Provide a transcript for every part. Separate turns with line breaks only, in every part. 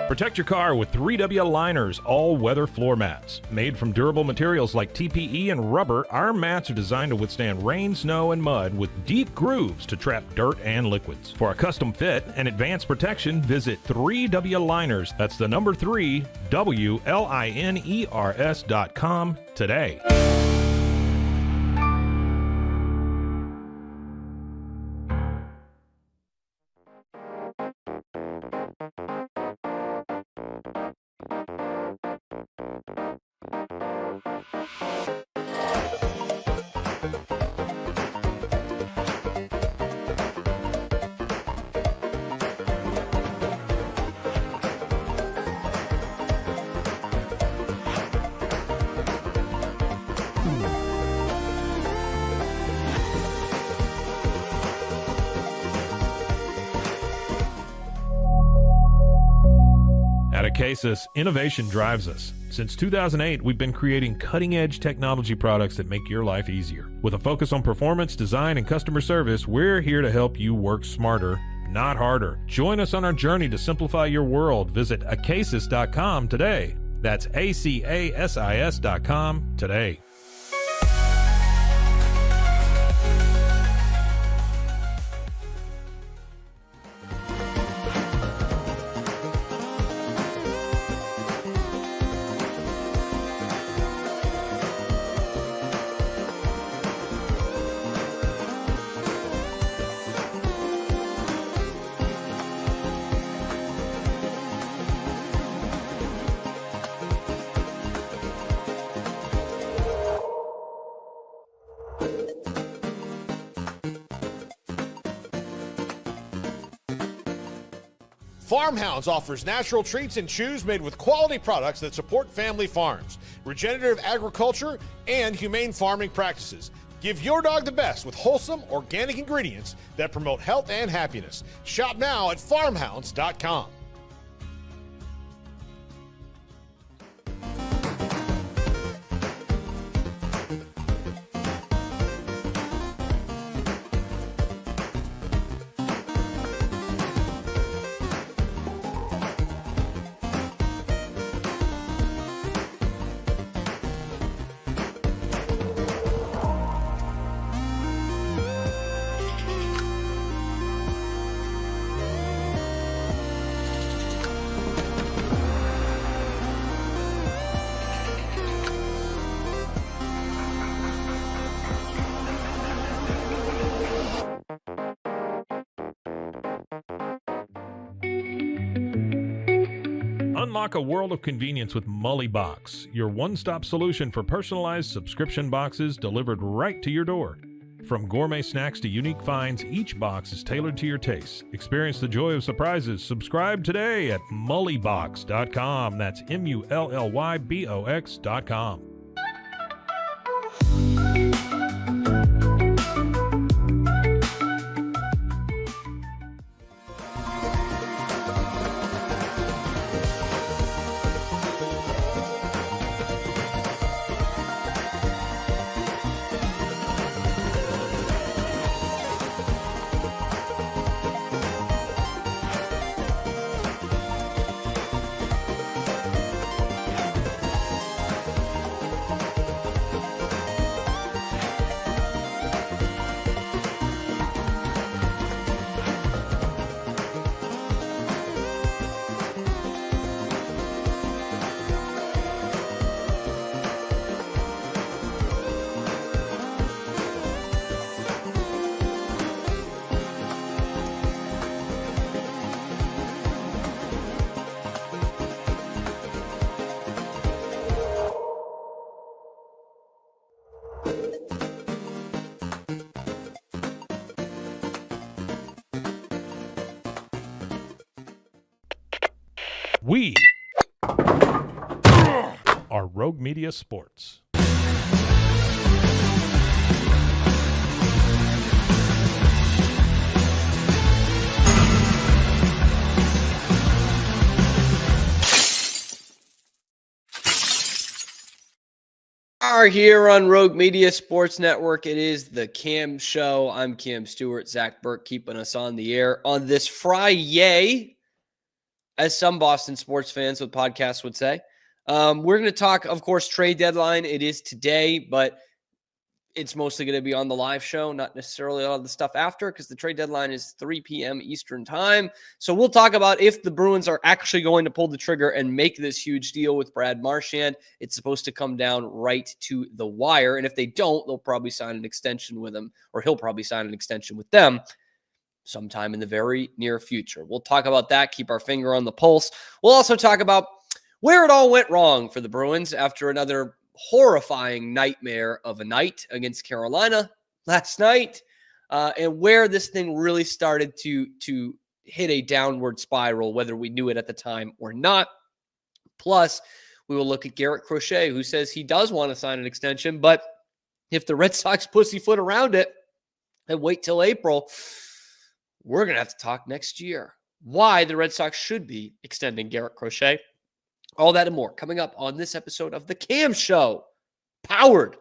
Protect your car with 3W Liners all-weather floor mats. Made from durable materials like TPE and rubber, our mats are designed to withstand rain, snow, and mud with deep grooves to trap dirt and liquids. For a custom fit and advanced protection, visit 3W Liners. That's the number 3, WLINERS.com today. At Acasis, innovation drives us. Since 2008, we've been creating cutting-edge technology products that make your life easier. With a focus on performance, design, and customer service, we're here to help you work smarter, not harder. Join us on our journey to simplify your world. Visit Acasis.com today. That's ACASIS.com today.
Farmhounds offers natural treats and chews made with quality products that support family farms, regenerative agriculture, and humane farming practices. Give your dog the best with wholesome, organic ingredients that promote health and happiness. Shop now at farmhounds.com. Unlock a world of convenience with Mully Box, your one-stop solution for personalized subscription boxes delivered right to your door. From gourmet snacks to unique finds, each box is tailored to your tastes. Experience the joy of surprises. Subscribe today at mullybox.com. That's MULLYBOX.com. We are Rogue Media Sports.
Are here on Rogue Media Sports Network. It is the Cam Show. I'm Cam Stewart. Zach Burke keeping us on the air on this Friday. as some Boston sports fans with podcasts would say. We're going to talk, of course, trade deadline. It is today, but it's mostly going to be on the live show, not necessarily all the stuff after, because the trade deadline is 3 p.m. Eastern time. So we'll talk about if the Bruins are actually going to pull the trigger and make this huge deal with Brad Marchand. It's supposed to come down right to the wire. And if they don't, they'll probably sign an extension with him, or he'll probably sign an extension with them sometime in the very near future. We'll talk about that, keep our finger on the pulse. We'll also talk about where it all went wrong for the Bruins after another horrifying nightmare of a night against Carolina last night, and where this thing really started to hit a downward spiral, whether we knew it at the time or not. Plus, we will look at Garrett Crochet, who says he does want to sign an extension, but if the Red Sox pussyfoot around it and wait till April, we're going to have to talk next year. Why the Red Sox should be extending Garrett Crochet. All that and more coming up on this episode of The Cam Show, powered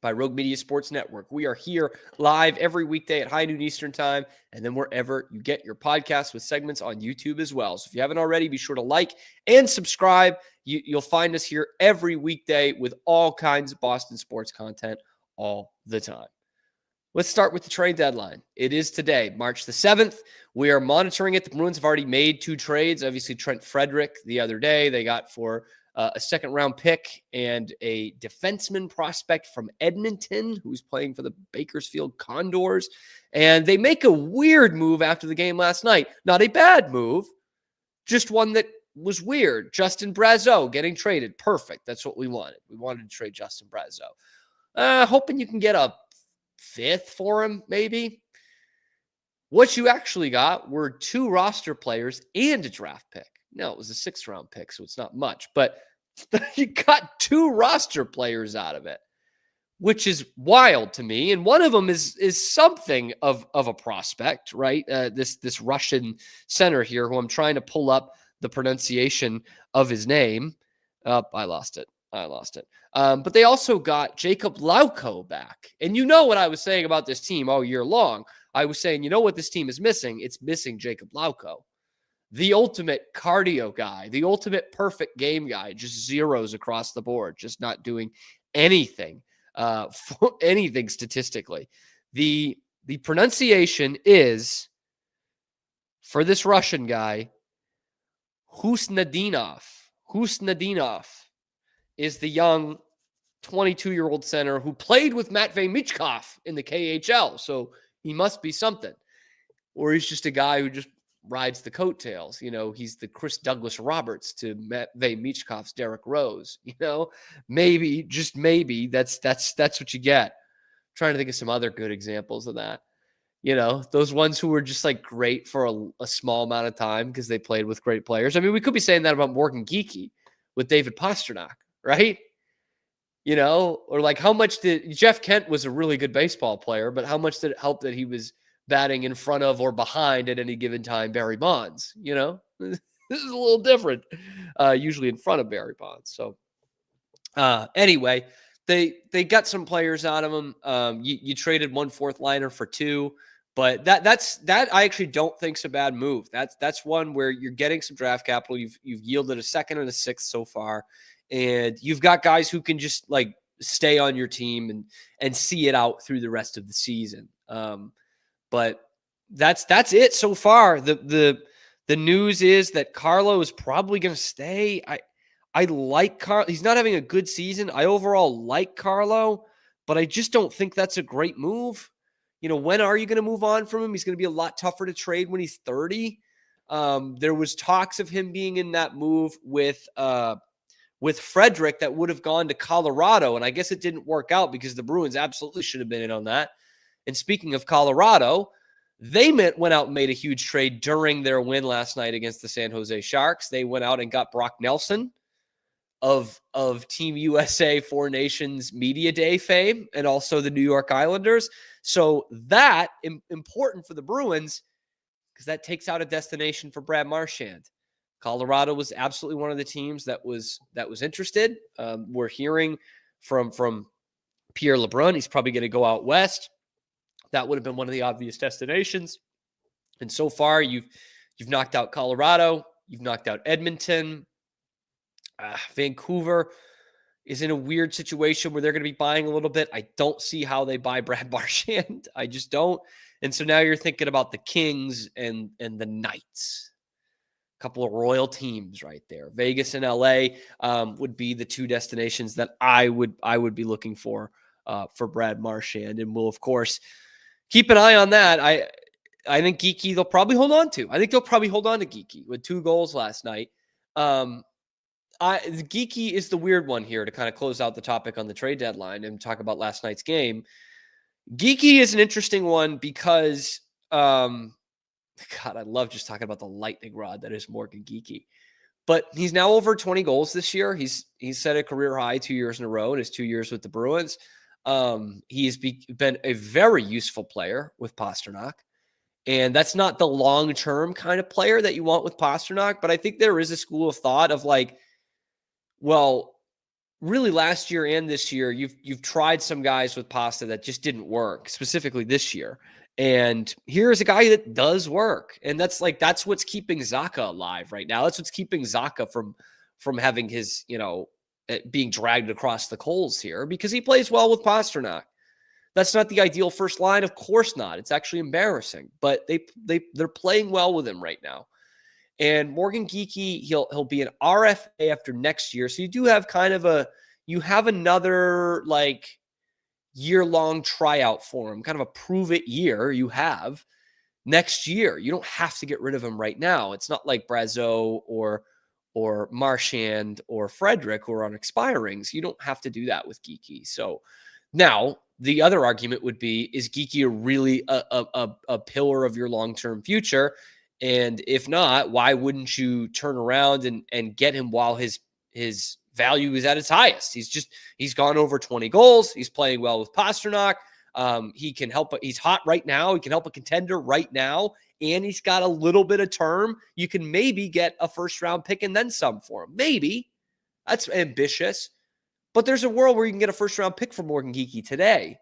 by Rogue Media Sports Network. We are here live every weekday at high noon Eastern time, and then wherever you get your podcasts with segments on YouTube as well. So if you haven't already, be sure to like and subscribe. You'll find us here every weekday with all kinds of Boston sports content all the time. Let's start with the trade deadline. It is today, March the 7th. We are monitoring it. The Bruins have already made 2 trades. Obviously, Trent Frederick the other day, they got for a second-round pick and a defenseman prospect from Edmonton who's playing for the Bakersfield Condors. And they make a weird move after the game last night. Not a bad move, just one that was weird. Justin Brazeau getting traded. Perfect. That's what we wanted. We wanted to trade Justin Brazeau. Hoping you can get a 5th for him, maybe. What you actually got were 2 roster players and a draft pick. No, it was a 6th-round pick, so it's not much. But you got 2 roster players out of it, which is wild to me. And one of them is something of a prospect, right? This Russian center here, who I'm trying to pull up the pronunciation of his name. I lost it. But they also got Jacob Lauko back. And you know what I was saying about this team all year long. I was saying, you know what this team is missing? It's missing Jacob Lauko. The ultimate cardio guy, the ultimate perfect game guy, just zeros across the board, just not doing anything, anything statistically. The pronunciation is, for this Russian guy, Husnadinov. Husnadinov is the young 22-year-old center who played with Matvei Michkov in the KHL. So he must be something. Or he's just a guy who just rides the coattails. You know, he's the Chris Douglas Roberts to Matvei Michkov's Derek Rose. You know, maybe, just maybe, that's what you get. I'm trying to think of some other good examples of that. You know, those ones who were just like great for a small amount of time because they played with great players. I mean, we could be saying that about Morgan Geekie with David Pastrnak, right? You know, or like how much did Jeff Kent was a really good baseball player, but how much did it help that he was batting in front of or behind at any given time Barry Bonds? You know, this is a little different, usually in front of Barry Bonds. So anyway, they got some players out of him. You traded 1 4th liner for 2. But that I actually don't think's a bad move. That's one where you're getting some draft capital. You've yielded a 2nd and a 6th so far, and you've got guys who can just like stay on your team and see it out through the rest of the season. But that's it so far. The news is that Carlo is probably going to stay. I like Carlo. He's not having a good season. I overall like Carlo, but I just don't think that's a great move. You know, when are you going to move on from him? He's going to be a lot tougher to trade when he's 30. There was talks of him being in that move with Frederick that would have gone to Colorado, and I guess it didn't work out because the Bruins absolutely should have been in on that. And speaking of Colorado, they went out and made a huge trade during their win last night against the San Jose Sharks. They went out and got Brock Nelson of Team USA 4 Nations Media Day fame, and also the New York Islanders. So that important for the Bruins because that takes out a destination for Brad Marchand. Colorado was absolutely one of the teams that was interested. We're hearing from Pierre LeBrun. He's probably going to go out west. That would have been one of the obvious destinations. And so far, you've knocked out Colorado. You've knocked out Edmonton. Vancouver is in a weird situation where they're going to be buying a little bit. I don't see how they buy Brad Marchand. I just don't. And so now you're thinking about the Kings and the Knights. A couple of royal teams right there. Vegas and LA would be the two destinations that I would be looking for Brad Marchand. And we'll, of course, keep an eye on that. I think Geekie they'll probably hold on to. I think they'll probably hold on to Geekie with 2 goals last night. The Geekie is the weird one here to kind of close out the topic on the trade deadline and talk about last night's game. Geekie is an interesting one because, God, I love just talking about the lightning rod that is Morgan Geekie. But he's now over 20 goals this year. He's set a career high 2 years in a row in his 2 years with the Bruins. He's been a very useful player with Pastrnak. And that's not the long-term kind of player that you want with Pastrnak. But I think there is a school of thought of like, well, really last year and this year, you've tried some guys with Pasta that just didn't work, specifically this year. And here's a guy that does work. And that's what's keeping Zacha alive right now. That's what's keeping Zacha from having his, being dragged across the coals here, because he plays well with Pastrnak. That's not the ideal first line. Of course not. It's actually embarrassing, but they're playing well with him right now. And Morgan Geekie, he'll be an RFA after next year. So you do have another like year-long tryout for him, kind of a prove-it year you have next year. You don't have to get rid of him right now. It's not like Brazeau or Marchand or Frederick who are on expirings. You don't have to do that with Geekie. So now the other argument would be, is Geekie really a pillar of your long-term future? And if not, why wouldn't you turn around and get him while his value is at its highest? He's gone over 20 goals. He's playing well with Pastrnak. He can help. He's hot right now. He can help a contender right now. And he's got a little bit of term. You can maybe get a first-round pick and then some for him. Maybe. That's ambitious. But there's a world where you can get a first-round pick for Morgan Geekie today.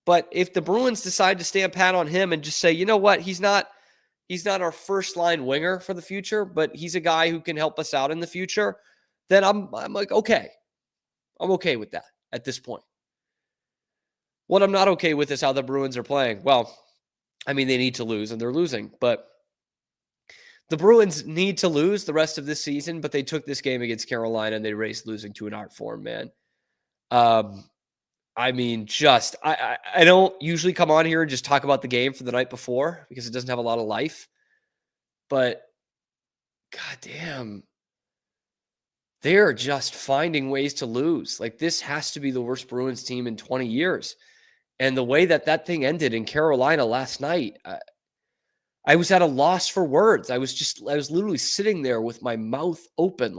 But if the Bruins decide to stand pat on him and just say, you know what, he's not our first-line winger for the future, but he's a guy who can help us out in the future, then I'm like, okay. I'm okay with that at this point. What I'm not okay with is how the Bruins are playing. Well, I mean, they need to lose, and they're losing. But the Bruins need to lose the rest of this season, but they took this game against Carolina, and they raced losing to an art form, man. I mean, I don't usually come on here and just talk about the game for the night before because it doesn't have a lot of life. But, goddamn, they're just finding ways to lose. Like, this has to be the worst Bruins team in 20 years. And the way that thing ended in Carolina last night, I was at a loss for words. I was literally sitting there with my mouth open,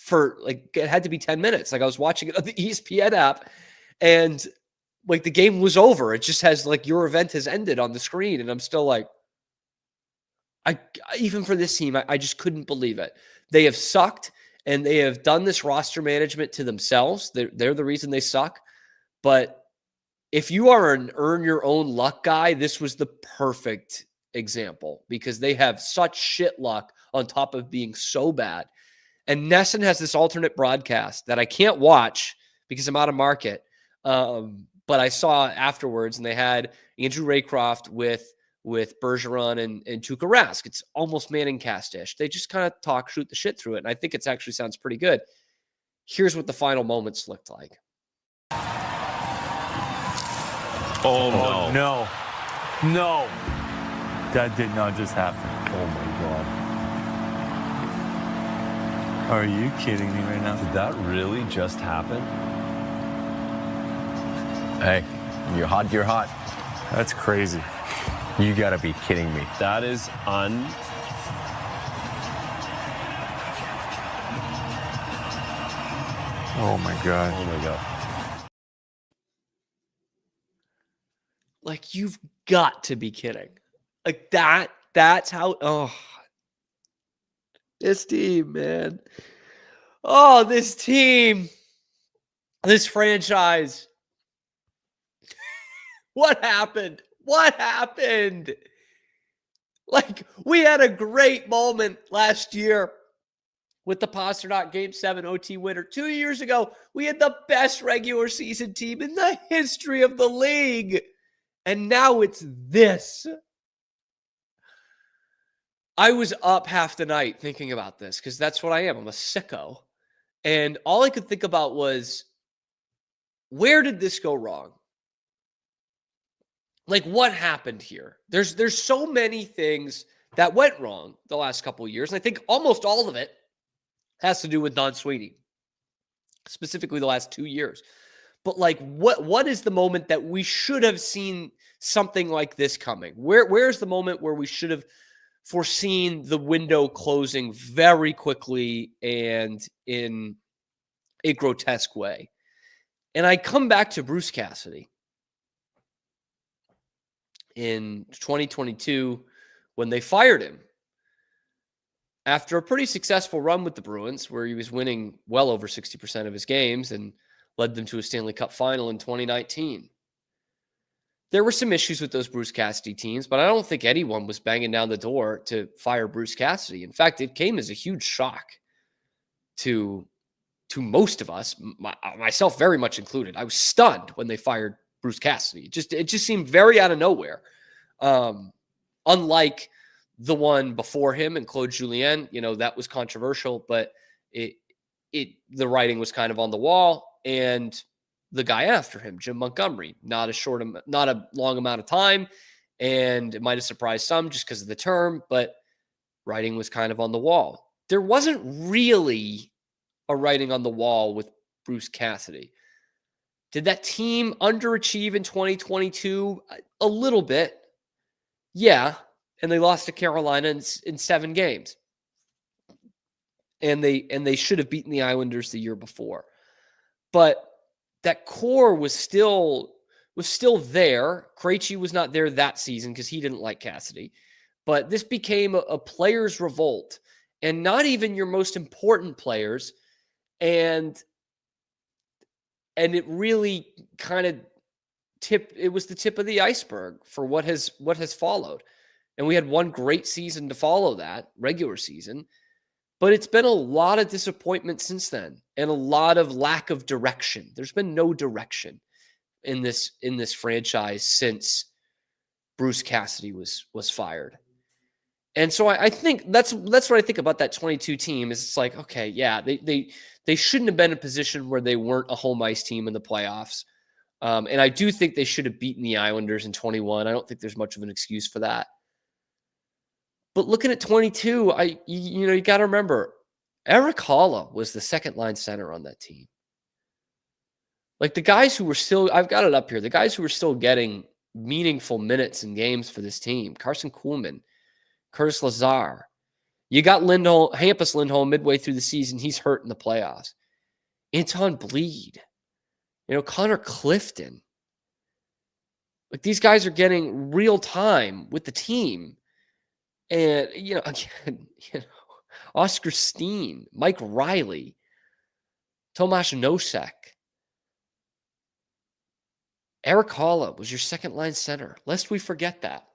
it had to be 10 minutes. Like, I was watching it on the ESPN app, and like the game was over. It just has like, your event has ended on the screen. And I'm still like, even for this team, I just couldn't believe it. They have sucked, and they have done this roster management to themselves. They're the reason they suck. But if you are an earn your own luck guy, this was the perfect example, because they have such shit luck on top of being so bad. And Nesson has this alternate broadcast that I can't watch because I'm out of market. But I saw afterwards, and they had Andrew Raycroft with Bergeron and Tuukka Rask. It's almost Manning cast-ish. They just kind of shoot the shit through it. And I think it actually sounds pretty good. Here's what the final moments looked like.
Oh, no. No. That did not just happen.
Oh, my God.
Are you kidding me right now?
Did that really just happen? Hey, you're hot, you're hot.
That's crazy.
You gotta be kidding me.
That is
Oh, my God.
Oh, my God.
Like, you've got to be kidding. Like, that's how, this team, man. Oh, this team. This franchise. What happened? What happened? Like, we had a great moment last year with the Pasternak Game 7 OT winner. 2 years ago, we had the best regular season team in the history of the league. And now it's this. I was up half the night thinking about this because that's what I am. I'm a sicko. And all I could think about was, where did this go wrong? Like, what happened here? There's so many things that went wrong the last couple of years. And I think almost all of it has to do with Don Sweeney, specifically the last 2 years. But like, what is the moment that we should have seen something like this coming? Where's the moment where we should have foreseen the window closing very quickly and in a grotesque way? And I come back to Bruce Cassidy in 2022 when they fired him after a pretty successful run with the Bruins, where he was winning well over 60% of his games and led them to a Stanley Cup final in 2019. There were some issues with those Bruce Cassidy teams, but I don't think anyone was banging down the door to fire Bruce Cassidy. In fact, it came as a huge shock to most of us, myself very much included. I was stunned when they fired Bruce Cassidy. It just seemed very out of nowhere. Unlike the one before him and Claude Julien, that was controversial, but the writing was kind of on the wall. And the guy after him, Jim Montgomery, not a long amount of time, and it might have surprised some just because of the term, but writing was kind of on the wall. There wasn't really a writing on the wall with Bruce Cassidy. Did that team underachieve in 2022? A little bit. Yeah. And they lost to Carolina in 7 games. And they should have beaten the Islanders the year before. But that core was still there. Krejci was not there that season because he didn't like Cassidy. But this became a players' revolt. And not even your most important players. And it really kind of it was the tip of the iceberg for what has followed. And we had one great season to follow that, regular season. But it's been a lot of disappointment since then and a lot of lack of direction. There's been no direction in this franchise since Bruce Cassidy was fired. And so I think that's what I think about that 22 team is it's like, okay, yeah, they shouldn't have been in a position where they weren't a home ice team in the playoffs. And I do think they should have beaten the Islanders in 21. I don't think there's much of an excuse for that. But looking at 22, you got to remember, Eric Haula was the second line center on that team. Like the guys who were still, I've got it up here, the guys who were still getting meaningful minutes and games for this team, Carson Kuhlman, Curtis Lazar. You got Hampus Lindholm midway through the season. He's hurt in the playoffs. Anton Bleed. Connor Clifton. Like these guys are getting real time with the team. And, Oscar Steen, Mike Riley, Tomasz Nosek. Eric Haula was your second line center. Lest we forget that.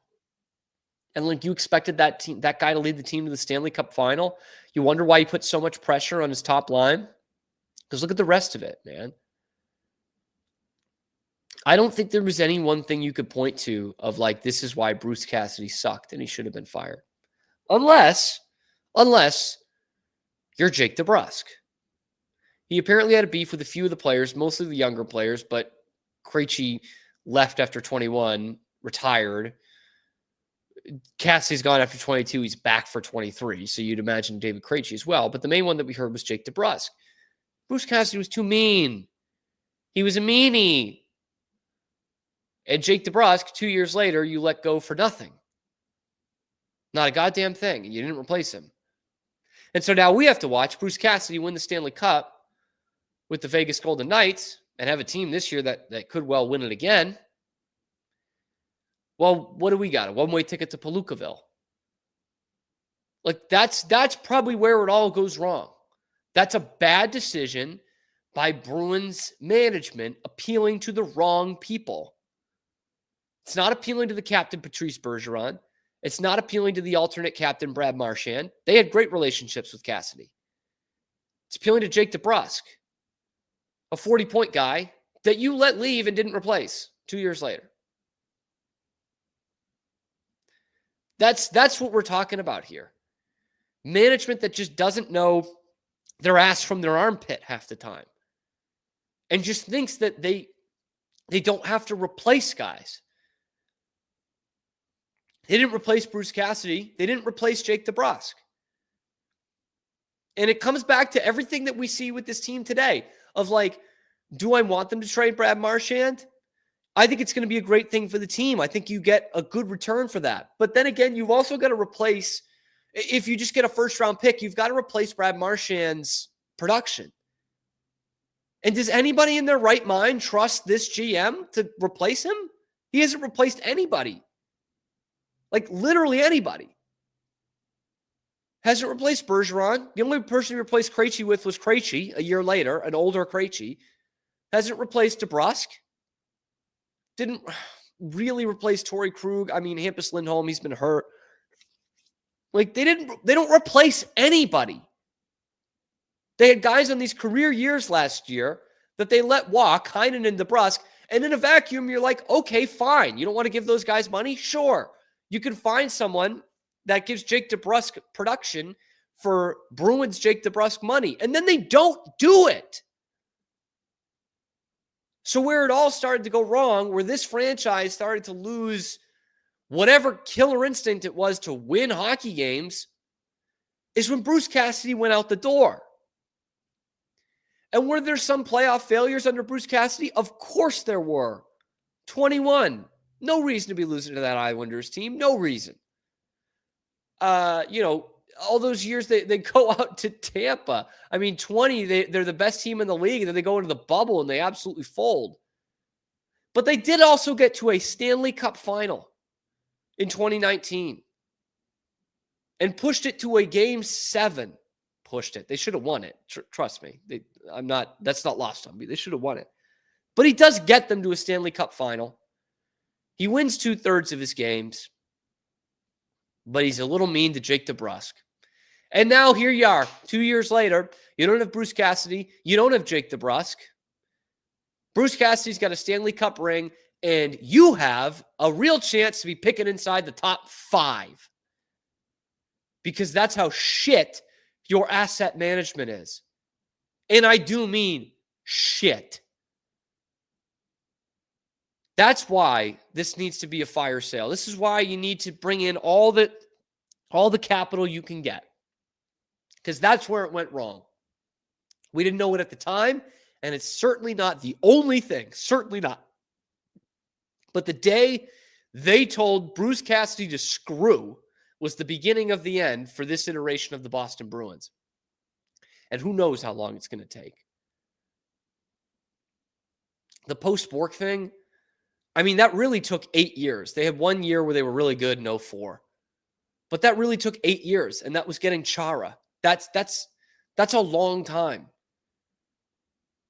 And like you expected that guy to lead the team to the Stanley Cup final. You wonder why he put so much pressure on his top line. Because look at the rest of it, man. I don't think there was any one thing you could point to of like, this is why Bruce Cassidy sucked and he should have been fired. Unless you're Jake DeBrusk. He apparently had a beef with a few of the players, mostly the younger players, but Krejci left after 21, retired. Cassidy's gone after 22. He's back for 23. So you'd imagine David Krejci as well. But the main one that we heard was Jake DeBrusk. Bruce Cassidy was too mean. He was a meanie. And Jake DeBrusk, 2 years later, you let go for nothing. Not a goddamn thing. And you didn't replace him. And so now we have to watch Bruce Cassidy win the Stanley Cup with the Vegas Golden Knights and have a team this year that could well win it again. Well, what do we got? A one-way ticket to Palookaville. Like, that's probably where it all goes wrong. That's a bad decision by Bruins management appealing to the wrong people. It's not appealing to the captain, Patrice Bergeron. It's not appealing to the alternate captain, Brad Marchand. They had great relationships with Cassidy. It's appealing to Jake DeBrusk, a 40-point guy that you let leave and didn't replace 2 years later. That's what we're talking about here. Management that just doesn't know their ass from their armpit half the time. And just thinks that they don't have to replace guys. They didn't replace Bruce Cassidy. They didn't replace Jake DeBrusk. And it comes back to everything that we see with this team today of like, do I want them to trade Brad Marchand? I think it's going to be a great thing for the team. I think you get a good return for that. But then again, you've also got to replace, if you just get a first-round pick, you've got to replace Brad Marchand's production. And does anybody in their right mind trust this GM to replace him? He hasn't replaced anybody. Like literally anybody. Hasn't replaced Bergeron. The only person he replaced Krejci with was Krejci a year later, an older Krejci. Hasn't replaced DeBrusk. Didn't really replace Torrey Krug. I mean, Hampus Lindholm, he's been hurt. Like they don't replace anybody. They had guys on these career years last year that they let walk, Heinen and DeBrusk, and in a vacuum, you're like, okay, fine. You don't want to give those guys money? Sure. You can find someone that gives Jake DeBrusk production for Bruins Jake DeBrusk money, and then they don't do it. So where it all started to go wrong, where this franchise started to lose whatever killer instinct it was to win hockey games, is when Bruce Cassidy went out the door. And were there some playoff failures under Bruce Cassidy? Of course there were. 21. No reason to be losing to that Islanders team. No reason. All those years they go out to Tampa. I mean, 20, they're the best team in the league, and then they go into the bubble and they absolutely fold. But they did also get to a Stanley Cup final in 2019 and pushed it to a Game 7. Pushed it. They should have won it. Trust me. That's not lost on me. They should have won it. But he does get them to a Stanley Cup final. He wins 2/3 of his games. But he's a little mean to Jake DeBrusk. And now here you are, 2 years later. You don't have Bruce Cassidy. You don't have Jake DeBrusk. Bruce Cassidy's got a Stanley Cup ring, and you have a real chance to be picking inside the top 5. Because that's how shit your asset management is. And I do mean shit. That's why this needs to be a fire sale. This is why you need to bring in all the capital you can get. Because that's where it went wrong. We didn't know it at the time, and it's certainly not the only thing. Certainly not. But the day they told Bruce Cassidy to screw was the beginning of the end for this iteration of the Boston Bruins. And who knows how long it's going to take. The post-Bork thing, I mean, that really took 8 years. They had 1 year where they were really good in 2004. But that really took 8 years, and that was getting Chara. That's a long time.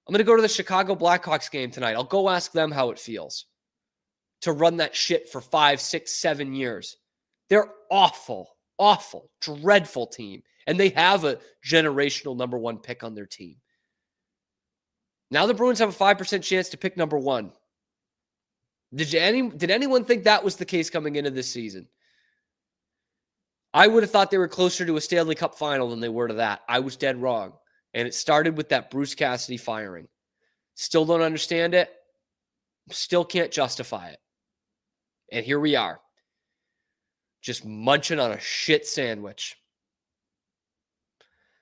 I'm going to go to the Chicago Blackhawks game tonight. I'll go ask them how it feels to run that shit for 5, 6, 7 years. They're awful, dreadful team. And they have a generational number 1 pick on their team. Now the Bruins have a 5% chance to pick number 1. Did anyone think that was the case coming into this season? I would have thought they were closer to a Stanley Cup final than they were to that. I was dead wrong. And it started with that Bruce Cassidy firing. Still don't understand it. Still can't justify it. And here we are. Just munching on a shit sandwich.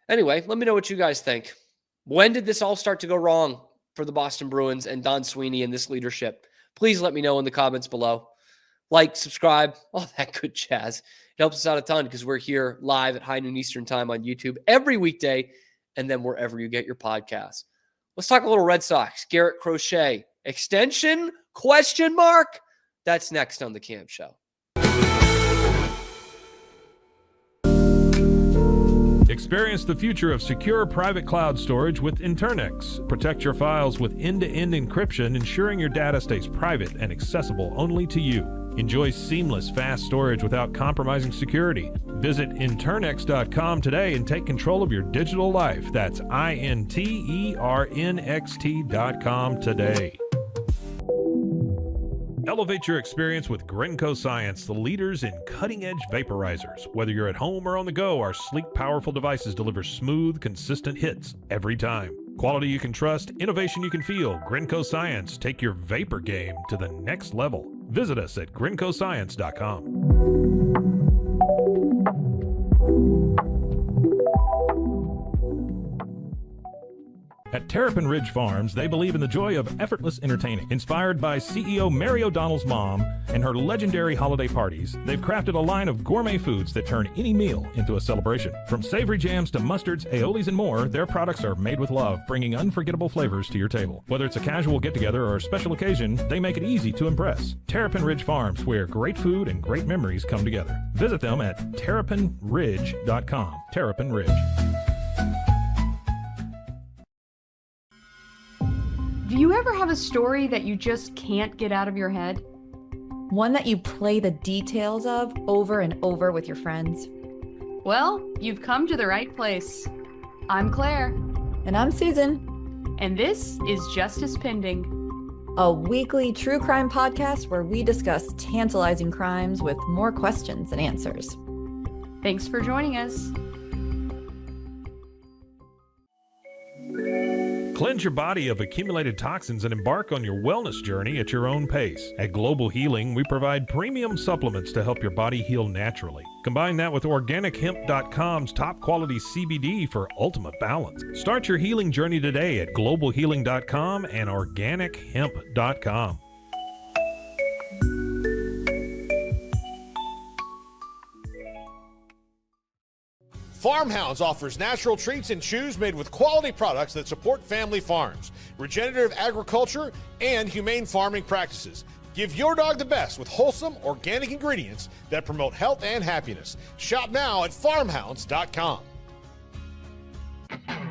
Anyway, let me know what you guys think. When did this all start to go wrong for the Boston Bruins and Don Sweeney and this leadership? Please let me know in the comments below. Like, subscribe, all that good jazz. It helps us out a ton because we're here live at high noon Eastern time on YouTube every weekday and then wherever you get your podcasts. Let's talk a little Red Sox. Garrett Crochet. Extension? ? That's next on The Cam Show.
Experience the future of secure private cloud storage with Internix. Protect your files with end-to-end encryption, ensuring your data stays private and accessible only to you. Enjoy seamless, fast storage without compromising security. Visit Internix.com today and take control of your digital life. That's INTERNXT.com today. Elevate your experience with Grenco Science, the leaders in cutting-edge vaporizers. Whether you're at home or on the go, our sleek, powerful devices deliver smooth, consistent hits every time. Quality you can trust, innovation you can feel. Grenco Science, take your vapor game to the next level. Visit us at GrencoScience.com. At Terrapin Ridge Farms, they believe in the joy of effortless entertaining. Inspired by CEO Mary O'Donnell's mom and her legendary holiday parties, they've crafted a line of gourmet foods that turn any meal into a celebration. From savory jams to mustards, aiolis, and more, their products are made with love, bringing unforgettable flavors to your table. Whether it's a casual get-together or a special occasion, they make it easy to impress. Terrapin Ridge Farms, where great food and great memories come together. Visit them at terrapinridge.com. Terrapin Ridge.
Do you ever have a story that you just can't get out of your head?
One that you play the details of over and over with your friends?
Well, you've come to the right place. I'm Claire.
And I'm Susan.
And this is Justice Pending,
a weekly true crime podcast where we discuss tantalizing crimes with more questions than answers.
Thanks for joining us.
Cleanse your body of accumulated toxins and embark on your wellness journey at your own pace. At Global Healing, we provide premium supplements to help your body heal naturally. Combine that with OrganicHemp.com's top quality CBD for ultimate balance. Start your healing journey today at GlobalHealing.com and OrganicHemp.com.
Farmhounds offers natural treats and chews made with quality products that support family farms, regenerative agriculture, and humane farming practices. Give your dog the best with wholesome, organic ingredients that promote health and happiness. Shop now at farmhounds.com.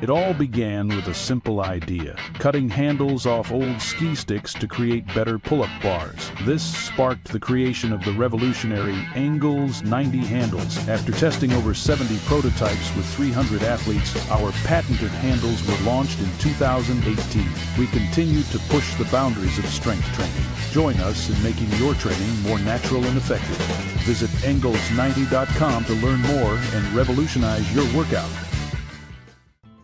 It all began with a simple idea, cutting handles off old ski sticks to create better pull-up bars. This sparked the creation of the revolutionary Engels 90 handles. After testing over 70 prototypes with 300 athletes, our patented handles were launched in 2018. We continue to push the boundaries of strength training. Join us in making your training more natural and effective. Visit Engels90.com to learn more and revolutionize your workout.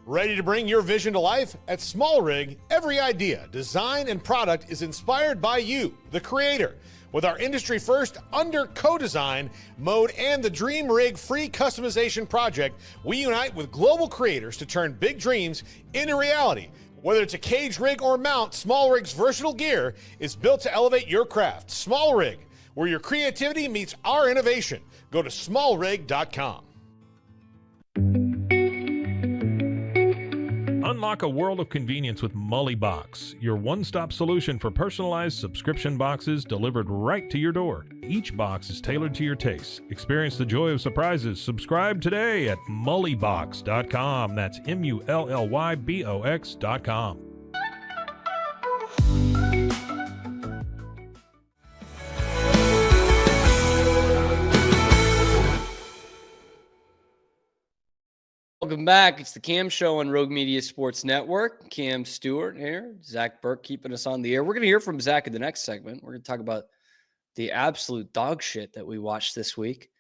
Ready to bring your vision to life? At Small Rig, every idea, design, and product is inspired by you, the creator. With our industry-first under co-design mode and the Dream Rig free customization project, we unite with global creators to turn big dreams into reality. Whether it's a cage rig or mount, Small Rig's versatile gear is built to elevate your craft. Small Rig, where your creativity meets our innovation. Go to smallrig.com.
Unlock a world of convenience with Mullybox, your one-stop solution for personalized subscription boxes delivered right to your door. Each box is tailored to your tastes. Experience the joy of surprises. Subscribe today at mullybox.com. That's MULLYBOX.com.
Welcome back. It's the Cam Show on Rogue Media Sports Network. Cam Stewart here. Zach Burke keeping us on the air. We're going to hear from Zach in the next segment. We're going to talk about the absolute dog shit that we watched this week.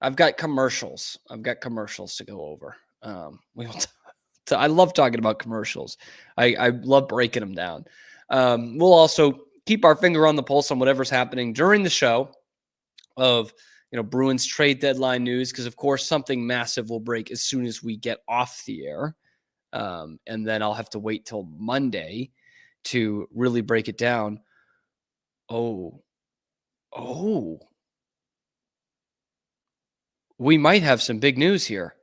I've got commercials to go over. I love talking about commercials. I love breaking them down. We'll also keep our finger on the pulse on whatever's happening during the show of Bruins trade deadline news, because of course something massive will break as soon as we get off the air. And then I'll have to wait till Monday to really break it down. Oh, we might have some big news here.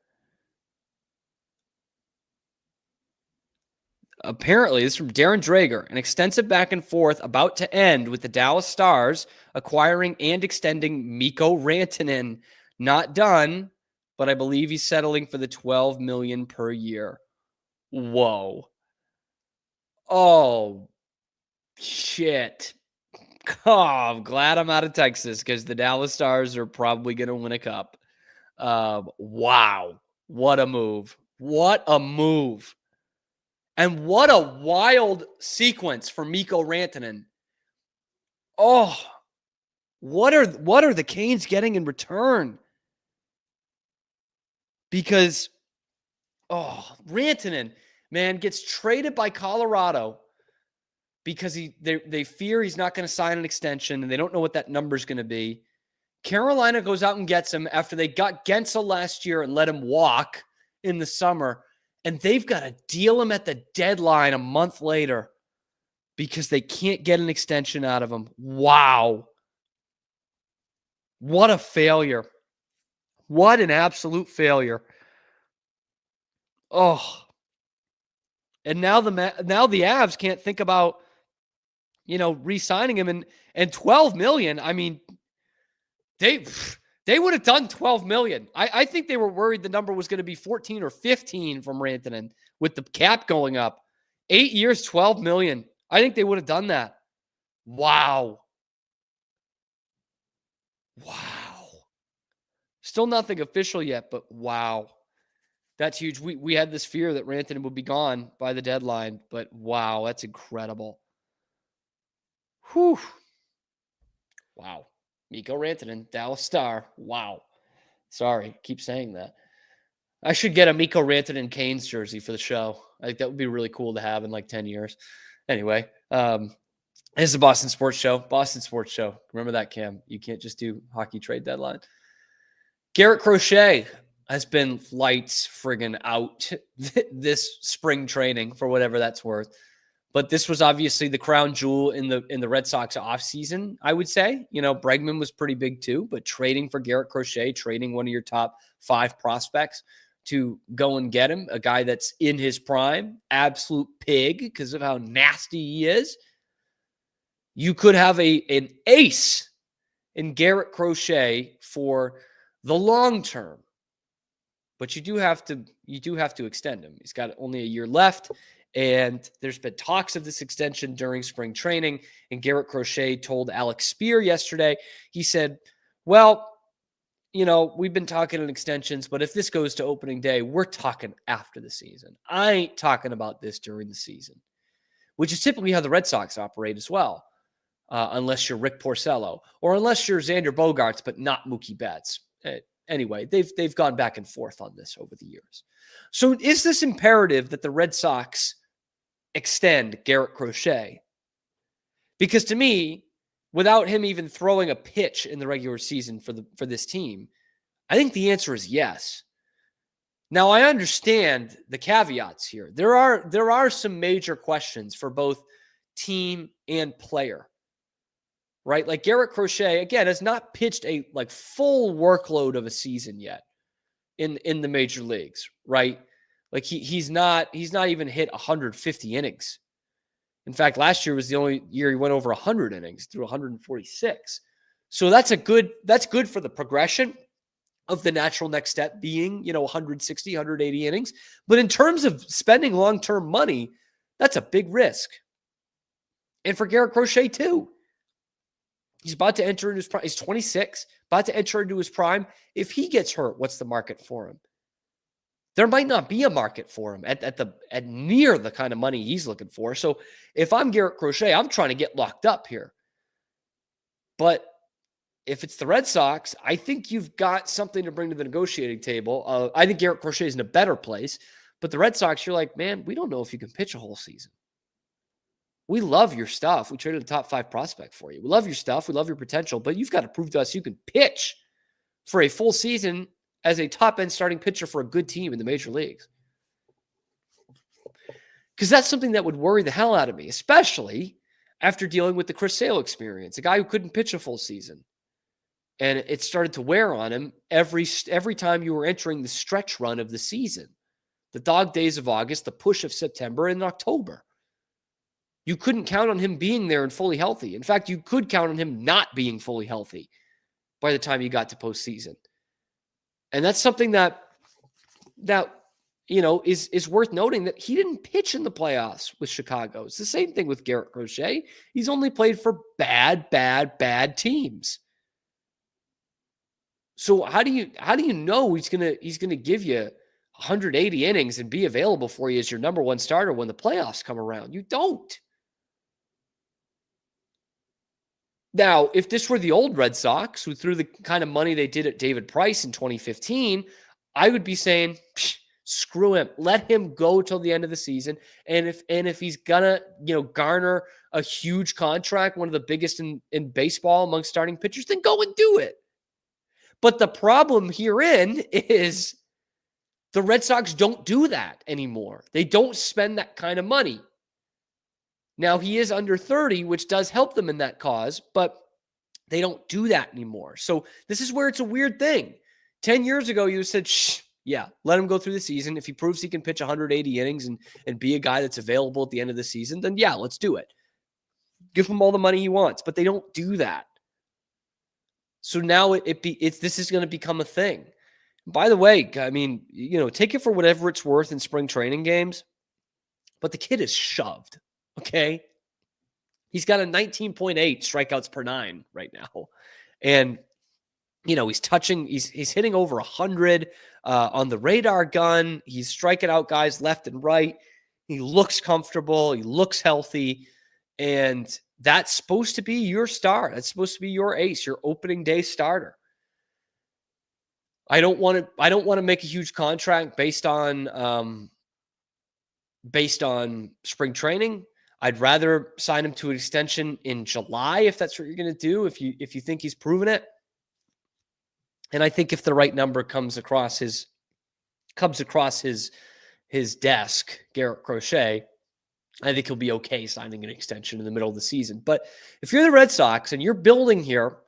Apparently, this is from Darren Drager. An extensive back and forth about to end with the Dallas Stars acquiring and extending Mikko Rantanen. Not done, but I believe he's settling for the $12 million per year. Whoa. Oh, shit. Oh, I'm glad I'm out of Texas because the Dallas Stars are probably going to win a cup. Wow. What a move. What a move. And what a wild sequence for Mikko Rantanen. Oh, what are the Canes getting in return? Because, Rantanen, man, gets traded by Colorado because they fear he's not going to sign an extension and they don't know what that number is going to be. Carolina goes out and gets him after they got Gensel last year and let him walk in the summer. And they've got to deal him at the deadline a month later because they can't get an extension out of him. Wow. What a failure. What an absolute failure. Oh. And now the Avs can't think about, re-signing him and $12 million. I mean, they would have done $12 million. I think they were worried the number was going to be 14 or 15 from Rantanen with the cap going up. 8 years, $12 million. I think they would have done that. Wow. Still nothing official yet, but wow. That's huge. We had this fear that Rantanen would be gone by the deadline, but wow, that's incredible. Whew. Wow. Mikko Rantanen, Dallas Star. Wow. Sorry, keep saying that. I should get a Mikko Rantanen Canes jersey for the show. I think that would be really cool to have in like 10 years. Anyway, this is the Boston Sports Show. Boston Sports Show. Remember that, Cam. You can't just do hockey trade deadline. Garrett Crochet has been lights friggin' out this spring training for whatever that's worth. But this was obviously the crown jewel in the Red Sox offseason, I would say. Bregman was pretty big too, but trading for Garrett Crochet, trading one of your top 5 prospects to go and get him, a guy that's in his prime, absolute pig because of how nasty he is. You could have an ace in Garrett Crochet for the long term, but you do have to extend him. He's got only a year left. And there's been talks of this extension during spring training. And Garrett Crochet told Alex Spear yesterday, he said, well, we've been talking in extensions, but if this goes to opening day, we're talking after the season. I ain't talking about this during the season, which is typically how the Red Sox operate as well, unless you're Rick Porcello or unless you're Xander Bogaerts, but not Mookie Betts. Anyway, they've gone back and forth on this over the years. So is this imperative that the Red Sox extend Garrett Crochet? Because to me, without him even throwing a pitch in the regular season for this team, I think the answer is yes. Now, I understand the caveats here. There are some major questions for both team and player, right? Like Garrett Crochet, again, has not pitched a full workload of a season yet in the major leagues, right? Like he's not even hit 150 innings. In fact, last year was the only year he went over 100 innings, through 146. So that's good for the progression of the natural next step being, 160, 180 innings. But in terms of spending long-term money, that's a big risk. And for Garrett Crochet too. He's about to enter into his prime. He's 26, about to enter into his prime. If he gets hurt, what's the market for him? There might not be a market for him at near the kind of money he's looking for. So if I'm Garrett Crochet, I'm trying to get locked up here. But if it's the Red Sox, I think you've got something to bring to the negotiating table. I think Garrett Crochet is in a better place. But the Red Sox, you're like, man, we don't know if you can pitch a whole season. We love your stuff. We traded a top 5 prospect for you. We love your stuff. We love your potential, but you've got to prove to us you can pitch for a full season as a top-end starting pitcher for a good team in the major leagues. Because that's something that would worry the hell out of me, especially after dealing with the Chris Sale experience, a guy who couldn't pitch a full season. And it started to wear on him every time you were entering the stretch run of the season. The dog days of August, the push of September, and October. You couldn't count on him being there and fully healthy. In fact, you could count on him not being fully healthy by the time you got to postseason. And that's something that is worth noting, that he didn't pitch in the playoffs with Chicago. It's the same thing with Garrett Crochet. He's only played for bad teams. So how do you know he's gonna give you 180 innings and be available for you as your number one starter when the playoffs come around? You don't. Now, if this were the old Red Sox who threw the kind of money they did at David Price in 2015, I would be saying, screw him. Let him go till the end of the season. And if he's gonna, garner a huge contract, one of the biggest in baseball among starting pitchers, then go and do it. But the problem herein is the Red Sox don't do that anymore. They don't spend that kind of money. Now, he is under 30, which does help them in that cause, but they don't do that anymore. So this is where it's a weird thing. 10 years ago, you said, let him go through the season. If he proves he can pitch 180 innings and be a guy that's available at the end of the season, then let's do it. Give him all the money he wants, but they don't do that. So now this is going to become a thing. By the way, I mean, take it for whatever it's worth in spring training games, but the kid is shoved. Okay. He's got a 19.8 strikeouts per 9 right now. And, he's hitting over 100 on the radar gun. He's striking out guys left and right. He looks comfortable. He looks healthy. And that's supposed to be your star. That's supposed to be your ace, your opening day starter. I don't want to make a huge contract based on spring training. I'd rather sign him to an extension in July if that's what you're going to do, if you think he's proven it. And I think if the right number comes across his desk, Garrett Crochet, I think he'll be okay signing an extension in the middle of the season. But if you're the Red Sox and you're building here,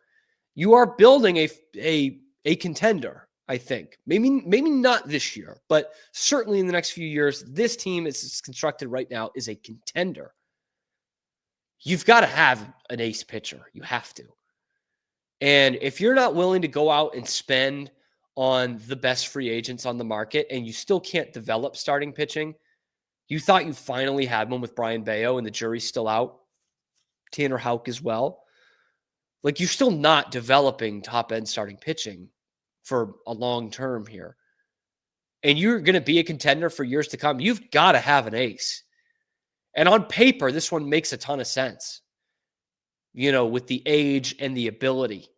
you are building a contender, I think. Maybe not this year, but certainly in the next few years, this team, as it's constructed right now, is a contender. You've got to have an ace pitcher. You have to. And if you're not willing to go out and spend on the best free agents on the market and you still can't develop starting pitching, you thought you finally had one with Brian Bayo and the jury's still out, Tanner Houck as well. Like, you're still not developing top-end starting pitching for a long term here. And you're going to be a contender for years to come. You've got to have an ace. And on paper, this one makes a ton of sense, with the age and the ability.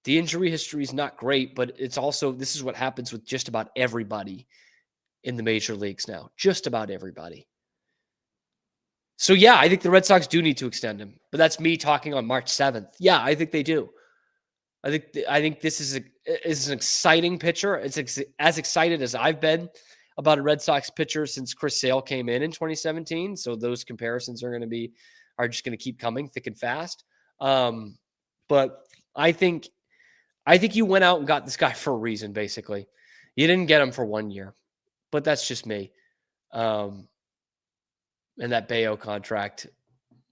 The injury history is not great, but it's also, this is what happens with just about everybody in the major leagues now. Just about everybody. So I think the Red Sox do need to extend him, but that's me talking on March 7th. Yeah, I think they do. I think this is an exciting pitcher. It's as excited as I've been about a Red Sox pitcher since Chris Sale came in 2017. So those comparisons are just going to keep coming thick and fast. But I think you went out and got this guy for a reason, basically. You didn't get him for 1 year, but that's just me. And that Bayo contract,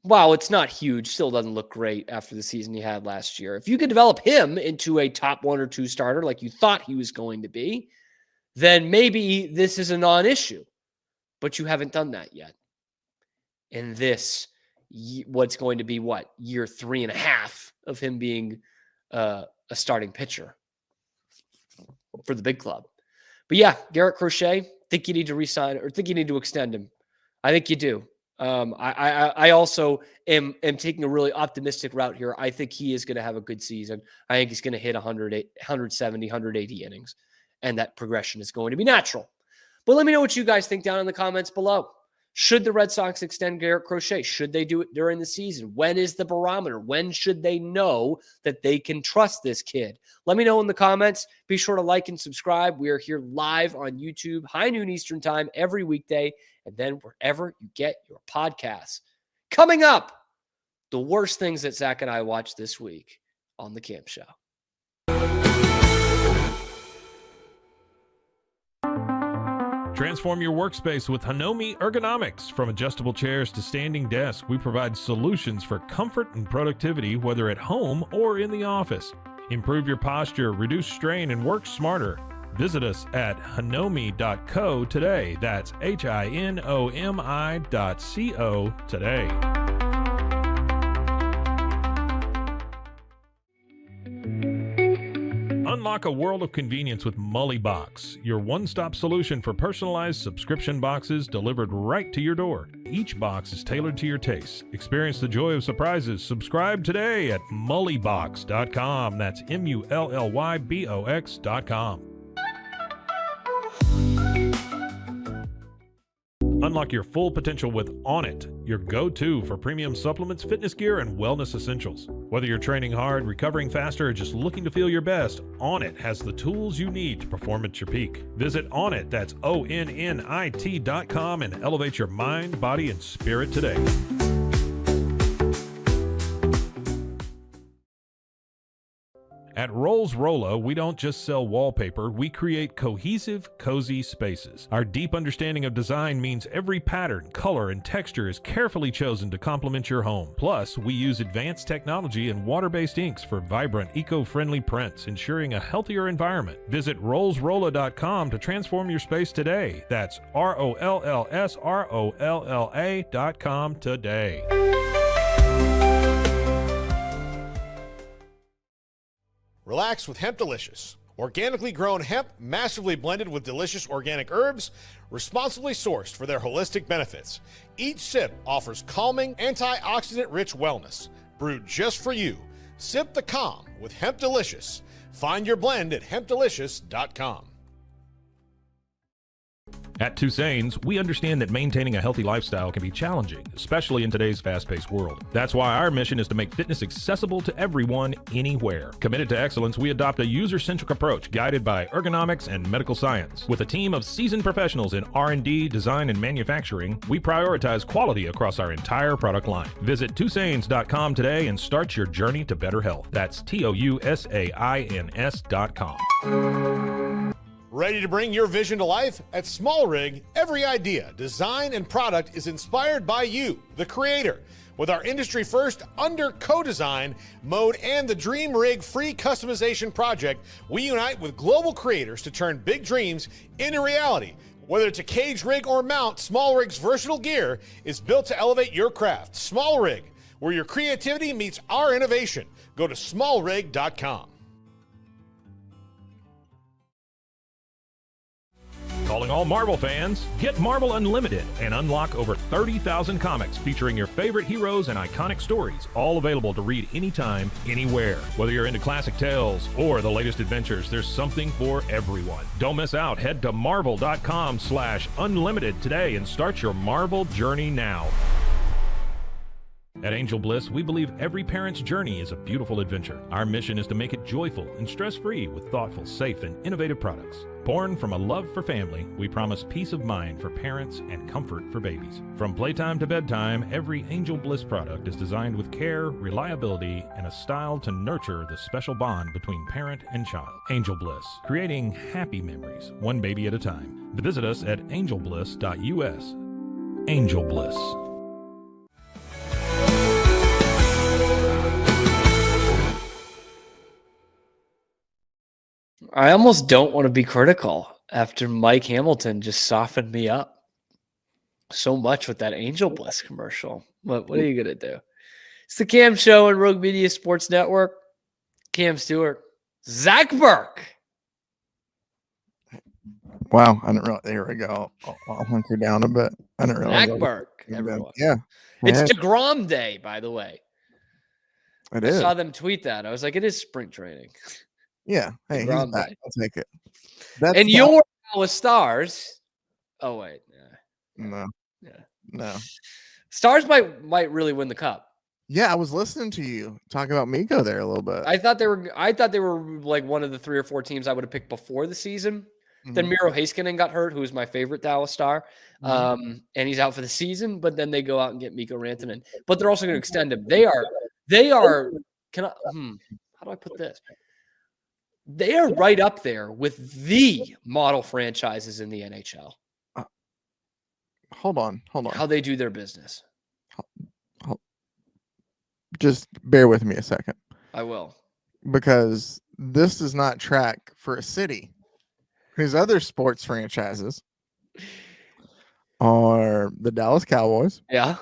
while it's not huge, still doesn't look great after the season he had last year. If you could develop him into a top 1 or 2 starter like you thought he was going to be, then maybe this is a non-issue. But you haven't done that yet. And this, what's going to be year 3.5 of him being a starting pitcher for the big club. But Garrett Crochet, think you need to re-sign or think you need to extend him. I think you do. I also am taking a really optimistic route here. I think he is going to have a good season. I think he's going to hit 170, 180 innings, and that progression is going to be natural. But let me know what you guys think down in the comments below. Should the Red Sox extend Garrett Crochet? Should they do it during the season? When is the barometer? When should they know that they can trust this kid? Let me know in the comments. Be sure to like and subscribe. We are here live on YouTube, high noon Eastern time, every weekday, and then wherever you get your podcasts. Coming up, the worst things that Zach and I watched this week on The Camp Show.
Transform your workspace with Hanomi Ergonomics. From adjustable chairs to standing desks, we provide solutions for comfort and productivity, whether at home or in the office. Improve your posture, reduce strain, and work smarter. Visit us at hinomi.co today. That's HINOMI.co today. Unlock a world of convenience with Mullybox, your one-stop solution for personalized subscription boxes delivered right to your door. Each box is tailored to your tastes. Experience the joy of surprises. Subscribe today at mullybox.com. That's MULLYBOX.com. Unlock your full potential with On It, your go-to for premium supplements, fitness gear, and wellness essentials. Whether you're training hard, recovering faster, or just looking to feel your best, On It has the tools you need to perform at your peak. Visit Onnit, that's ONNIT.com, and elevate your mind, body, and spirit today. At Rolls Rolo, we don't just sell wallpaper, we create cohesive, cozy spaces. Our deep understanding of design means every pattern, color, and texture is carefully chosen to complement your home. Plus, we use advanced technology and water-based inks for vibrant, eco-friendly prints, ensuring a healthier environment. Visit rollsrolla.com to transform your space today. That's ROLLSROLLA.com today.
Relax with Hemp Delicious. Organically grown hemp, massively blended with delicious organic herbs, responsibly sourced for their holistic benefits. Each sip offers calming, antioxidant-rich wellness, brewed just for you. Sip the calm with Hemp Delicious. Find your blend at hempdelicious.com.
At Tusane's, we understand that maintaining a healthy lifestyle can be challenging, especially in today's fast-paced world. That's why our mission is to make fitness accessible to everyone, anywhere. Committed to excellence, we adopt a user-centric approach guided by ergonomics and medical science. With a team of seasoned professionals in R&D, design, and manufacturing, we prioritize quality across our entire product line. Visit Tusains.com today and start your journey to better health. That's TOUSAINS.com.
Ready to bring your vision to life? At Small Rig, every idea, design, and product is inspired by you, the creator. With our industry-first under co-design mode and the Dream Rig free customization project, we unite with global creators to turn big dreams into reality. Whether it's a cage rig or mount, Small Rig's versatile gear is built to elevate your craft. Small Rig, where your creativity meets our innovation. Go to smallrig.com.
Calling all Marvel fans, get Marvel Unlimited and unlock over 30,000 comics featuring your favorite heroes and iconic stories, all available to read anytime, anywhere. Whether you're into classic tales or the latest adventures, there's something for everyone. Don't miss out. Head to marvel.com/unlimited today and start your Marvel journey now. At Angel Bliss, we believe every parent's journey is a beautiful adventure. Our mission is to make it joyful and stress-free with thoughtful, safe, and innovative products. Born from a love for family, we promise peace of mind for parents and comfort for babies. From playtime to bedtime, every Angel Bliss product is designed with care, reliability, and a style to nurture the special bond between parent and child. Angel Bliss, creating happy memories, one baby at a time. Visit us at angelbliss.us. Angel Bliss.
I almost don't want to be critical after Mike Hamilton just softened me up so much with that Angel Bliss commercial. What are you going to do? It's the Cam Show on Rogue Media Sports Network. Cam Stewart, Zach Burke.
Wow, I didn't realize. There we go. I'll hunker down a bit. I didn't realize.
Zach Burke, everyone.
Yeah.
It's DeGrom Day, by the way.
It
I
is.
saw them tweet that. I was like, it is spring training.
Yeah. Hey, he's
DeGrom
back.
Day.
I'll take it.
And your Dallas Stars. Oh, wait.
No.
Yeah.
No.
Stars might really win the cup.
Yeah, I was listening to you talk about Miko there a little bit.
I thought they were like one of the 3 or 4 teams I would have picked before the season. Then Miro Heiskanen got hurt, who is my favorite Dallas Star. And he's out for the season, but then they go out and get Mikko Rantanen. But they're also going to extend him. They are how do I put this? They are right up there with the model franchises in the NHL.
Hold on.
How they do their business.
Just bear with me a second.
I will.
Because this does not track for a city. his other sports franchises are the Dallas Cowboys.
Yeah.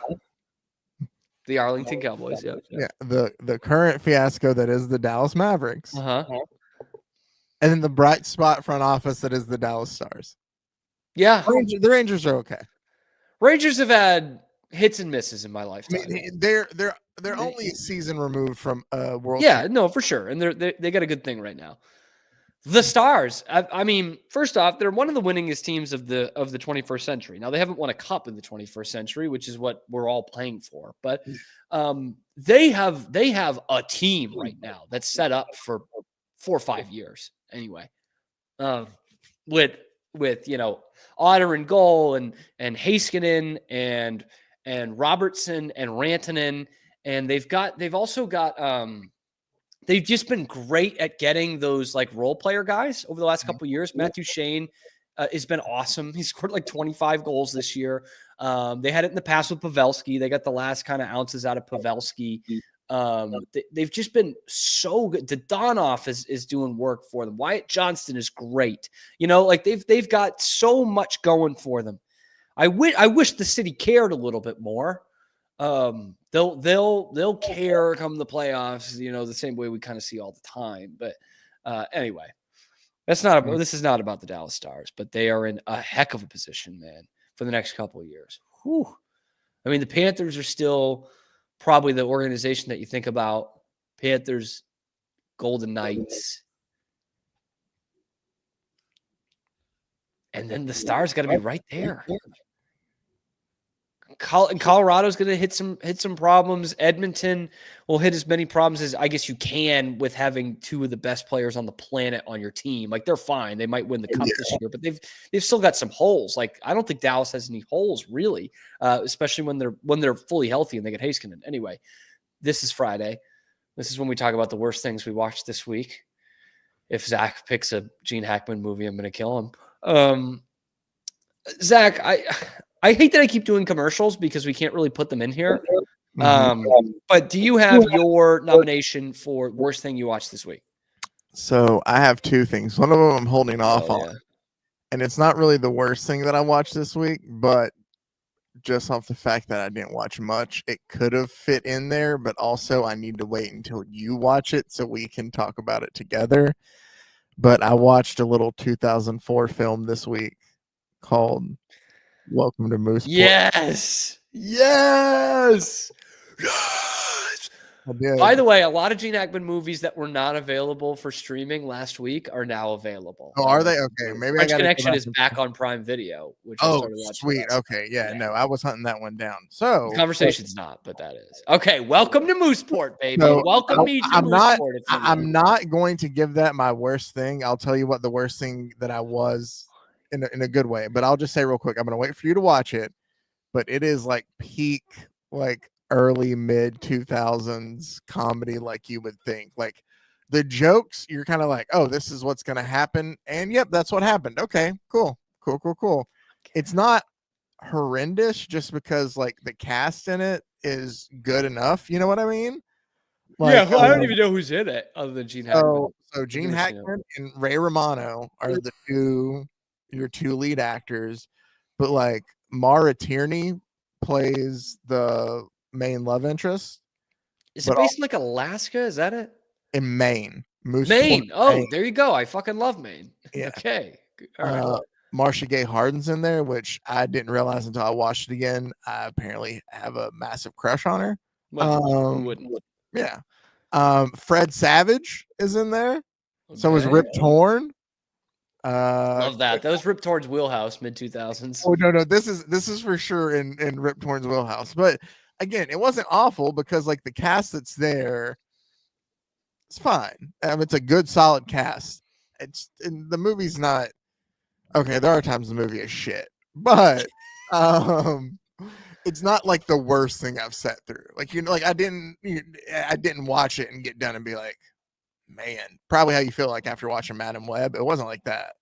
The Arlington Cowboys. Yeah.
Yeah. The current fiasco that is the Dallas Mavericks.
Uh-huh.
And then the bright spot front office that is the Dallas Stars.
Yeah.
The Rangers are okay.
Rangers have had hits and misses in my
I
lifetime.
mean, they're only a season removed from World.
Yeah, no, for sure. And they got a good thing right now. The Stars, I mean, first off, they're one of the winningest teams of the 21st century. Now, they haven't won a cup in the 21st century, which is what we're all playing for. But they have a team right now that's set up for 4 or 5 years anyway. With Otter and goal and Heiskanen and Robertson and Rantanen, and they've also got they've just been great at getting those like role player guys over the last couple of years. Matthew Shane has been awesome. He scored like 25 goals this year. They had it in the past with Pavelski. They got the last kind of ounces out of Pavelski. They've just been so good. Donoff is doing work for them. Wyatt Johnston is great. Like they've got so much going for them. I wish the city cared a little bit more. They'll care come the playoffs, the same way we kind of see all the time. But anyway, this is not about the Dallas Stars, but they are in a heck of a position, man, for the next couple of years. Whew. I mean, the Panthers are still probably the organization that you think about. Panthers, Golden Knights. And then the Stars got to be right there. Colorado's going to hit some problems. Edmonton will hit as many problems as I guess you can with having two of the best players on the planet on your team. Like they're fine. They might win the cup this year, but they've still got some holes. Like I don't think Dallas has any holes really, especially when they're fully healthy and they get Heiskanen. Anyway, this is Friday. This is when we talk about the worst things we watched this week. If Zach picks a Gene Hackman movie, I'm going to kill him. Zach, I hate that I keep doing commercials because we can't really put them in here. But do you have your nomination for worst thing you watched this week?
So I have two things. One of them I'm holding off on. And it's not really the worst thing that I watched this week, but just off the fact that I didn't watch much, it could have fit in there, but also I need to wait until you watch it so we can talk about it together. But I watched a little 2004 film this week called Welcome to Mooseport.
Yes. By the way, a lot of Gene Hackman movies that were not available for streaming last week are now available.
Oh, are they? Okay, maybe
French Connection is back on Prime Video. Which
sweet. Okay, yeah, no, I was hunting that one down. So
the conversation's not, but that is okay. Welcome to Mooseport, baby. Welcome me to Mooseport.
I'm not going to give that my worst thing. I'll tell you what the worst thing that I was in a good way, but I'll just say real quick. I'm going to wait for you to watch it, but it is like peak, like early mid 2000s comedy, like you would think. Like the jokes, you're kind of like, oh, this is what's going to happen, and yep, that's what happened. Okay, cool. It's not horrendous just because like the cast in it is good enough. You know what I mean? Like,
yeah, I don't even know who's in it other than Gene Hackman.
So Gene Hackman and Ray Romano are your two lead actors, but like Mara Tierney plays the main love interest.
Is it based in like Alaska? Is that it?
In Maine.
Maine. Oh, Maine. There you go. I fucking love Maine.
Yeah.
Okay. All right.
Marcia Gay Harden's in there, which I didn't realize until I watched it again. I apparently have a massive crush on her.
Who wouldn't?
Yeah. Fred Savage is in there. Okay. So is Rip Torn.
Love that. That was Rip Torn's wheelhouse, mid 2000s.
Oh no, this is for sure in Rip Torn's wheelhouse. But again, it wasn't awful because like the cast that's there, it's fine. It's a good, solid cast. The movie's not okay. There are times the movie is shit, but it's not like the worst thing I've sat through. Like like I didn't watch it and get done and be like, man, probably how you feel like after watching Madam Web. It wasn't like that.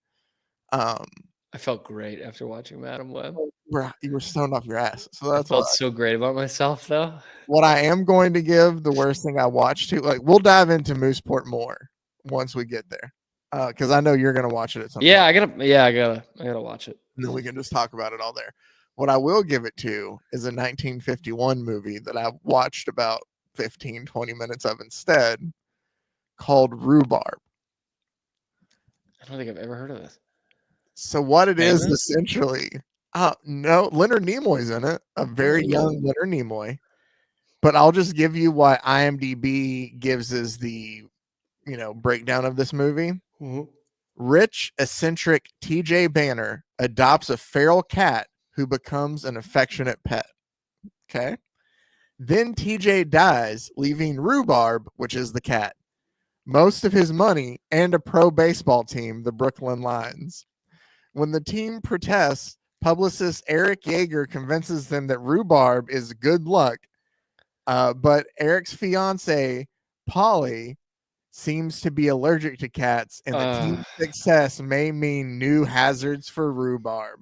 I felt great after watching Madam Web.
You were stoned off your ass. So that's
I felt so great about myself, though.
What I am going to give the worst thing I watched to, like, we'll dive into Mooseport more once we get there. because I know you're gonna watch it at some
Yeah,
point.
I gotta watch it.
And then we can just talk about it all there. What I will give it to is a 1951 movie that I watched about 15, 20 minutes of instead, called Rhubarb.
I don't think I've ever heard of this.
So what it is
Famous?
essentially, no, Leonard Nimoy's in it, a very young Leonard Nimoy. But I'll just give you what IMDb gives as the, breakdown of this movie.
Mm-hmm.
Rich, eccentric TJ Banner adopts a feral cat who becomes an affectionate pet. Okay. Then TJ dies, leaving Rhubarb, which is the cat, most of his money, and a pro baseball team, the Brooklyn Lions. When the team protests, publicist Eric Yeager convinces them that Rhubarb is good luck. But Eric's fiance, Polly, seems to be allergic to cats, and the team's success may mean new hazards for Rhubarb.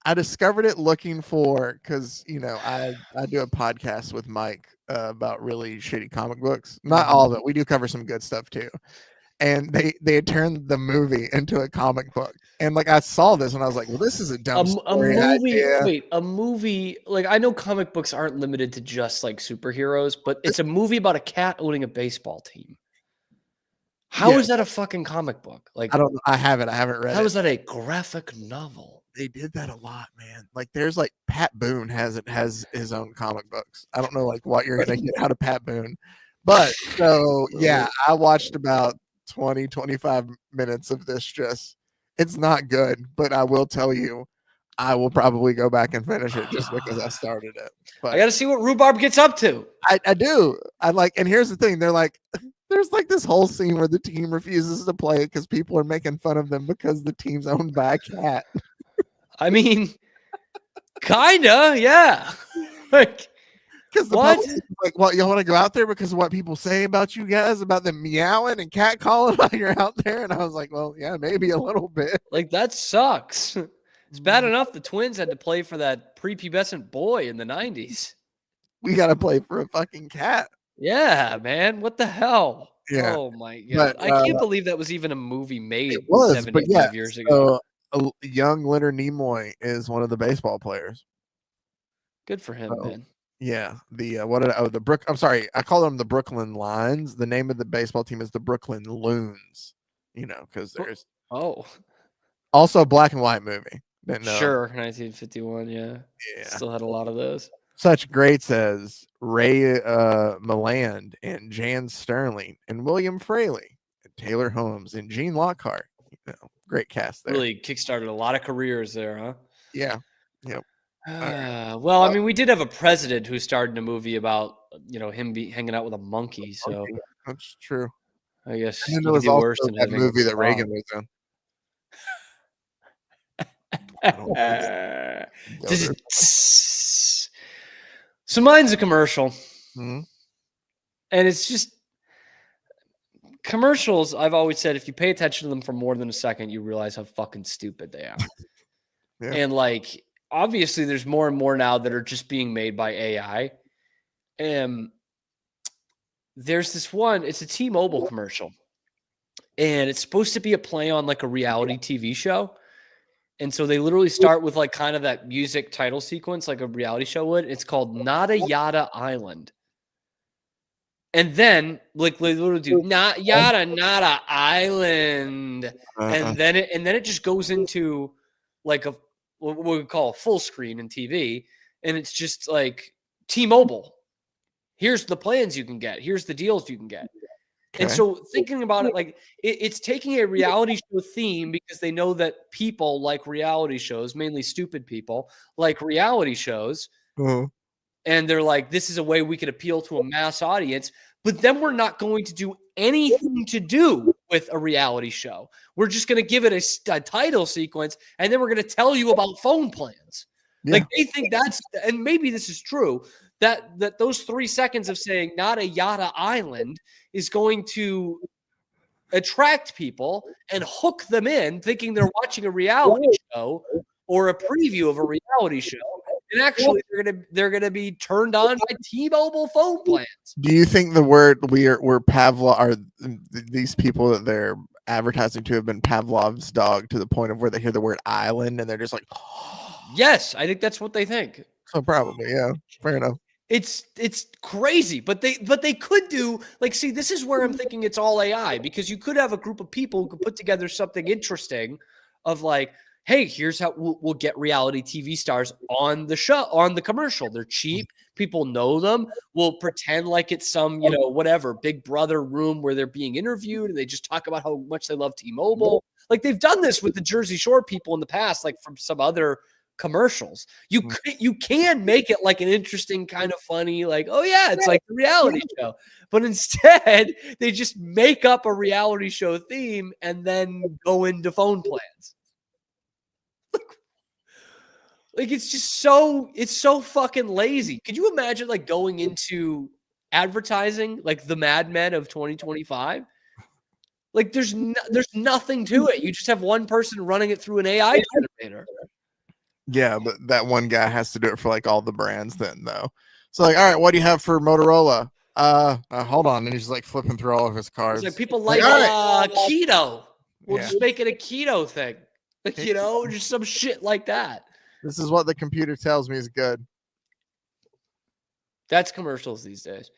I discovered it looking for, because I do a podcast with Mike about really shitty comic books. Not all of it. We do cover some good stuff too. And they had turned the movie into a comic book. And I saw this and I was like, well, this is a dumb story idea.
Wait, a movie, I know comic books aren't limited to just superheroes, but it's a movie about a cat owning a baseball team. How is that a fucking comic book?
I don't know. I haven't read it.
How is that a graphic novel?
They did that a lot, man. There's Pat Boone has his own comic books. I don't know what you're gonna get out of Pat Boone. But so yeah, I watched about 20-25 minutes of this. It's not good, but I will tell you, I will probably go back and finish it just because I started it. But
I gotta see what Rhubarb gets up to.
I do. And here's the thing, they're there's this whole scene where the team refuses to play it because people are making fun of them because the team's owned by a cat.
I mean, kinda, yeah.
Because the public is what, you want to go out there because of what people say about you guys, about them meowing and cat calling while you're out there? And I was like, well, yeah, maybe a little bit.
That sucks. It's bad enough the Twins had to play for that prepubescent boy in the 90s.
We got to play for a fucking cat.
Yeah, man. What the hell?
Yeah.
Oh, my God.
But,
I can't believe that was even a movie made
it was,
75 years ago.
Young Leonard Nimoy is one of the baseball players.
Good for him, man.
Yeah, I'm sorry, I call them the Brooklyn Lines. The name of the baseball team is the Brooklyn Loons. Because there's also a black and white movie.
Sure, 1951. Yeah, still had a lot of those.
Such greats as Ray Milland and Jan Sterling and William Fraley and Taylor Holmes and Gene Lockhart. Great cast there.
Really kickstarted a lot of careers there, huh?
Yeah. Yep.
Well, I mean, we did have a president who starred in a movie about him hanging out with a monkey. So
that's true.
I guess
and then there was also worse than that movie that Reagan was
in. So mine's a commercial,
mm-hmm.
And it's just commercials. I've always said if you pay attention to them for more than a second, you realize how fucking stupid they are.
Yeah.
And obviously there's more and more now that are just being made by AI. And there's this one, it's a T-Mobile commercial. And it's supposed to be a play on a reality TV show. And so they literally start with kind of that music title sequence like a reality show would. It's called Nada Yada Island. And then they literally do not yada nada island. And then it just goes into what we call a full screen in TV. And it's just T-Mobile. Here's the plans you can get. Here's the deals you can get. Okay. And so thinking about it, it's taking a reality show theme because they know that people like reality shows, mainly stupid people, like reality shows.
Mm-hmm.
And they're this is a way we could appeal to a mass audience. But then we're not going to do anything to do with a reality show. We're just going to give it a title sequence, and then we're going to tell you about phone plans. Yeah. They think that's, and maybe this is true, that those 3 seconds of saying not a yada island is going to attract people and hook them in thinking they're watching a reality show or a preview of a reality show. And actually, they're gonna be turned on by T-Mobile phone plans.
Do you think the word we're Pavlov are these people that they're advertising to have been Pavlov's dog to the point of where they hear the word island and they're just like,
yes, I think that's what they think.
So probably, yeah, fair enough.
It's crazy, but they could do like, see, this is where I'm thinking it's all AI, because you could have a group of people who could put together something interesting of like, hey, here's how we'll get reality TV stars on the show, on the commercial. They're cheap. People know them. We'll pretend like it's some, whatever, Big Brother room where they're being interviewed and they just talk about how much they love T-Mobile. Like they've done this with the Jersey Shore people in the past, like from some other commercials. You can make it like an interesting kind of funny, like, oh yeah, it's like a reality show. But instead, they just make up a reality show theme and then go into phone plans. Like it's so fucking lazy. Could you imagine like going into advertising like the Mad Men of 2025? Like there's nothing to it. You just have one person running it through an AI generator.
Yeah, but that one guy has to do it for like all the brands then though. So like, all right, what do you have for Motorola? Hold on. And he's like flipping through all of his cards.
It's like people like keto. We'll just make it a keto thing. Like, just some shit like that.
This is what the computer tells me is good.
That's commercials these days.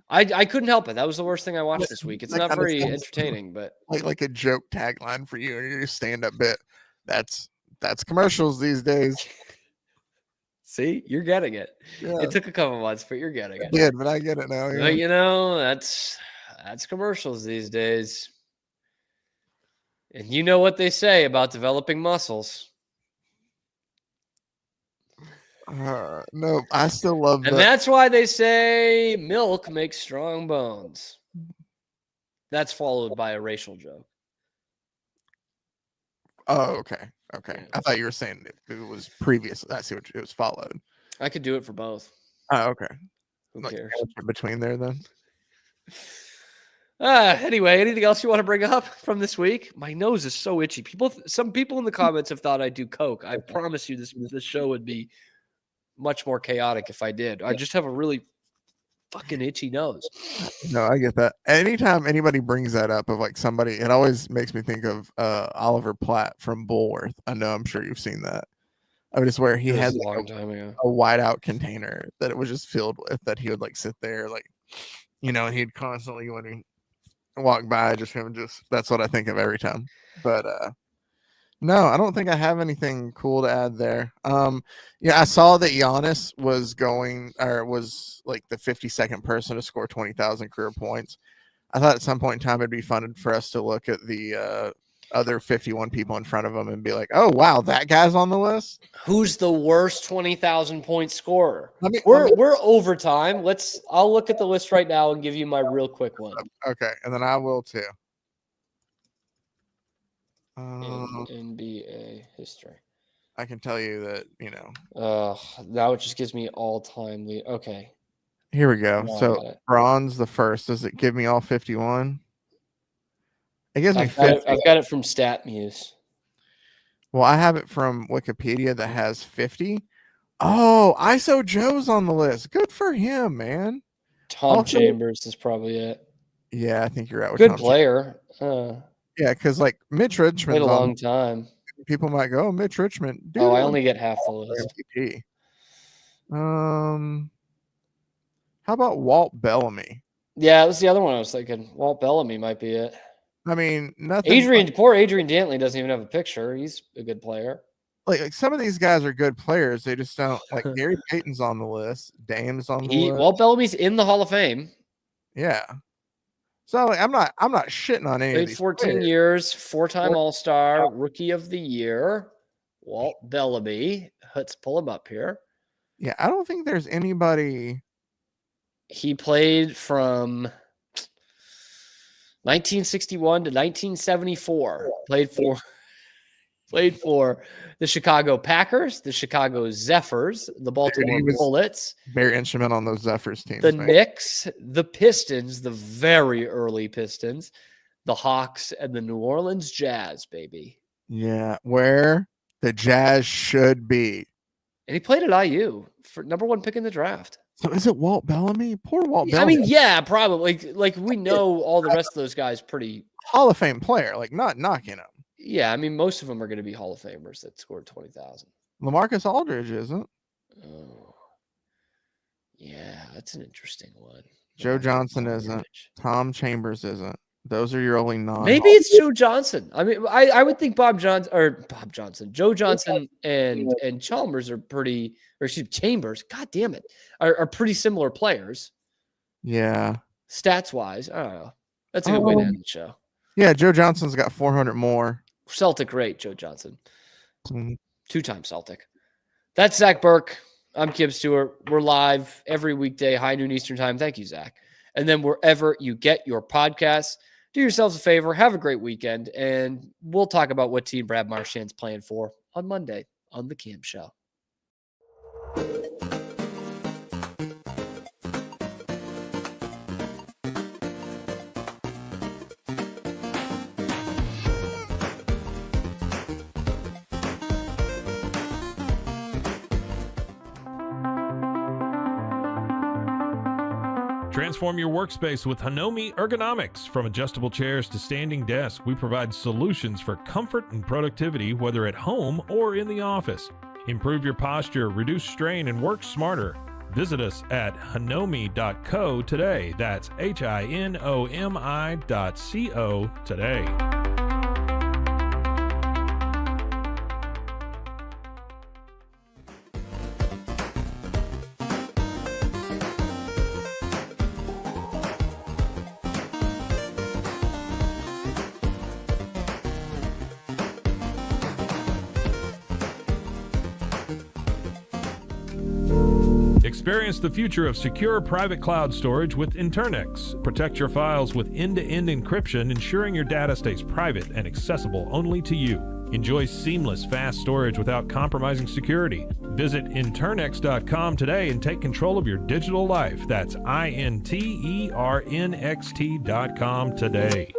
I couldn't help it. That was the worst thing I watched this week. It's not very entertaining, but
like a joke tagline for you and your stand-up bit. That's commercials these days.
See, you're getting it. Yeah. It took a couple months, but you're getting it.
Yeah, but I get it now. Yeah.
But that's commercials these days. And you know what they say about developing muscles.
No, I still love
that. And that's why they say milk makes strong bones. That's followed by a racial joke.
Oh, okay. Okay. I thought you were saying it was previous. I see what it was followed.
I could do it for both.
Oh, okay.
Who cares?
Between there then?
Anyway, anything else you want to bring up from this week? My nose is so itchy. Some people in the comments have thought I do coke. I promise you this show would be much more chaotic if I did. I just have a really fucking itchy nose.
No, I get that. Anytime anybody brings that up of like somebody, it always makes me think of Oliver Platt from Bullworth. I'm sure you've seen that. I mean, it's where he had like a whiteout container that it was just filled with that he would like sit there, like, and he'd constantly when he walk by, that's what I think of every time. But no, I don't think I have anything cool to add there. Yeah, I saw that Giannis was like the 52nd person to score 20,000 career points. I thought at some point in time it'd be fun for us to look at the other 51 people in front of him and be like, oh wow, that guy's on the list.
Who's the worst 20,000 point scorer? We're overtime. I'll look at the list right now and give you my real quick one.
Okay, and then I will too.
NBA history.
I can tell you that,
now it just gives me all-time lead. Okay.
Here we go. So bronze the first. Does it give me all 51? It gives me 50.
I've got it from StatMuse.
Well, I have it from Wikipedia that has 50. Oh, ISO Joe's on the list. Good for him, man.
Tom Chambers is probably it.
Yeah, I think you're right.
Good player.
Yeah, because like Mitch Richmond,
a long time.
People might go, Mitch Richmond.
Dude, I only get half the list.
MVP. How about Walt Bellamy?
Yeah, it was the other one I was thinking. Walt Bellamy might be it.
I mean, nothing.
Poor Adrian Dantley doesn't even have a picture. He's a good player.
Like some of these guys are good players. They just don't like Gary Payton's on the list. Dame's on the list.
Walt Bellamy's in the Hall of Fame.
Yeah. So like, I'm not shitting on any of these
14
players.
Years, 4-time All-Star, Rookie of the Year, Walt Bellamy. Let's pull him up here.
Yeah, I don't think there's anybody.
He played from 1961 to 1974. Played for the Chicago Packers, the Chicago Zephyrs, the Baltimore Bullets.
Very instrumental on those Zephyrs teams.
The Knicks, the Pistons, the very early Pistons, the Hawks, and the New Orleans Jazz, baby.
Yeah, where the Jazz should be.
And he played at IU for #1 pick in the draft.
So is it Walt Bellamy? Poor Walt Bellamy.
I mean, yeah, probably. Like we know all the rest of those guys pretty
Hall of Fame player, like not knocking him.
Yeah, I mean, most of them are going to be Hall of Famers that scored 20,000.
LaMarcus Aldridge isn't.
Oh, yeah, that's an interesting one.
Joe Johnson isn't. Tom Chambers isn't. Those are your only non.
Maybe it's Joe Johnson. I mean, I would think Joe Johnson and Chalmers are pretty, or excuse me, Chambers. God damn it, are pretty similar players.
Yeah.
Stats wise, I don't know. That's a good way to end the show.
Yeah, Joe Johnson's got 400 more.
Celtic great, Joe Johnson.
Mm-hmm.
2-time Celtic. That's Zach Burke. I'm Kip Stewart. We're live every weekday, high noon Eastern time. Thank you, Zach. And then wherever you get your podcasts, do yourselves a favor. Have a great weekend. And we'll talk about what team Brad Marchand's playing for on Monday on The Cam Show.
Transform your workspace with Hanomi Ergonomics. From adjustable chairs to standing desks, we provide solutions for comfort and productivity, whether at home or in the office. Improve your posture, reduce strain, and work smarter. Visit us at hanomi.co today. That's HINOMI.co today. Experience the future of secure private cloud storage with Internix. Protect your files with end-to-end encryption, ensuring your data stays private and accessible only to you. Enjoy seamless, fast storage without compromising security. Visit Internix.com today and take control of your digital life. That's INTERNXT.com today.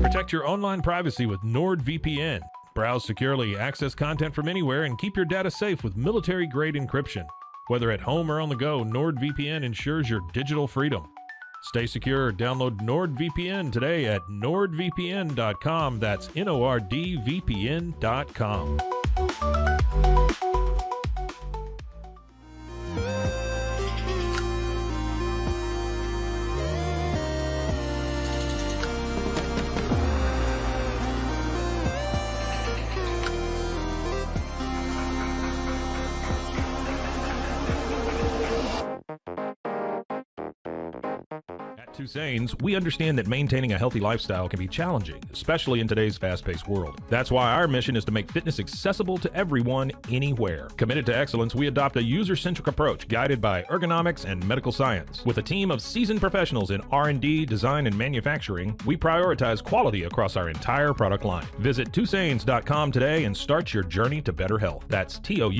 Protect your online privacy with NordVPN. Browse securely, access content from anywhere, and keep your data safe with military-grade encryption. Whether at home or on the go, NordVPN ensures your digital freedom. Stay secure. Download NordVPN today at nordvpn.com. That's NORDVPN.com. Sains, we understand that maintaining a healthy lifestyle can be challenging, especially in today's fast-paced world. That's why our mission is to make fitness accessible to everyone, anywhere. Committed to excellence, we adopt a user-centric approach guided by ergonomics and medical science. With a team of seasoned professionals in R&D, design, and manufacturing, we prioritize quality across our entire product line. Visit TwoSains.com today and start your journey to better health. That's TOUSAINS.com.